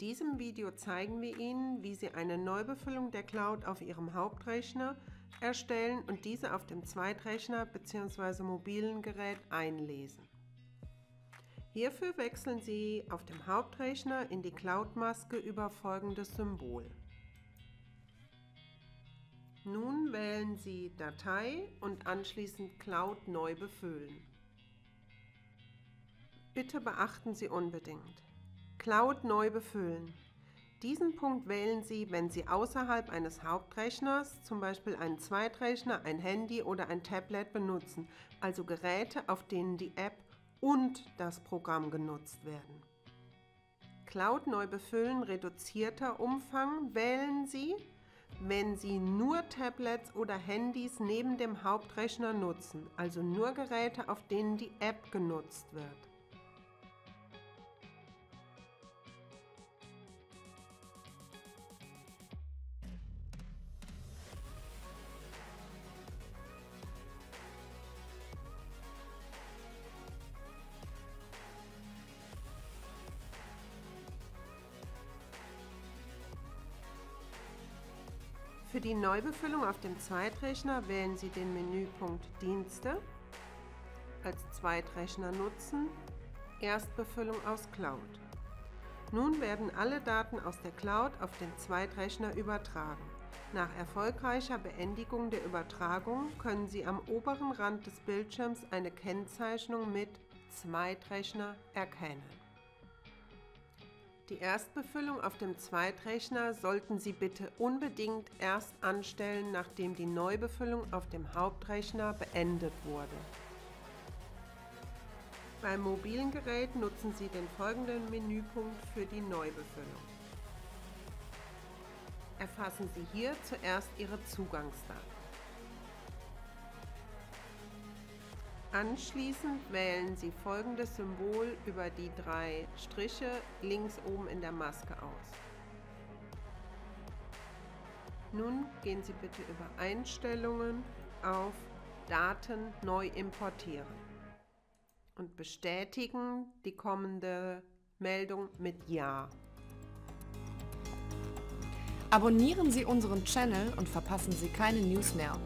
In diesem Video zeigen wir Ihnen, wie Sie eine Neubefüllung der Cloud auf Ihrem Hauptrechner erstellen und diese auf dem Zweitrechner bzw. mobilen Gerät einlesen. Hierfür wechseln Sie auf dem Hauptrechner in die Cloud-Maske über folgendes Symbol. Nun wählen Sie Datei und anschließend Cloud neu befüllen. Bitte beachten Sie unbedingt: Cloud neu befüllen. Diesen Punkt wählen Sie, wenn Sie außerhalb eines Hauptrechners, zum Beispiel einen Zweitrechner, ein Handy oder ein Tablet benutzen, also Geräte, auf denen die App und das Programm genutzt werden. Cloud neu befüllen, reduzierter Umfang wählen Sie, wenn Sie nur Tablets oder Handys neben dem Hauptrechner nutzen, also nur Geräte, auf denen die App genutzt wird. Für die Neubefüllung auf dem Zweitrechner wählen Sie den Menüpunkt Dienste, als Zweitrechner nutzen, Erstbefüllung aus Cloud. Nun werden alle Daten aus der Cloud auf den Zweitrechner übertragen. Nach erfolgreicher Beendigung der Übertragung können Sie am oberen Rand des Bildschirms eine Kennzeichnung mit Zweitrechner erkennen. Die Erstbefüllung auf dem Zweitrechner sollten Sie bitte unbedingt erst anstellen, nachdem die Neubefüllung auf dem Hauptrechner beendet wurde. Beim mobilen Gerät nutzen Sie den folgenden Menüpunkt für die Neubefüllung. Erfassen Sie hier zuerst Ihre Zugangsdaten. Anschließend wählen Sie folgendes Symbol über die 3 Striche links oben in der Maske aus. Nun gehen Sie bitte über Einstellungen auf Daten neu importieren und bestätigen die kommende Meldung mit Ja. Abonnieren Sie unseren Channel und verpassen Sie keine News mehr.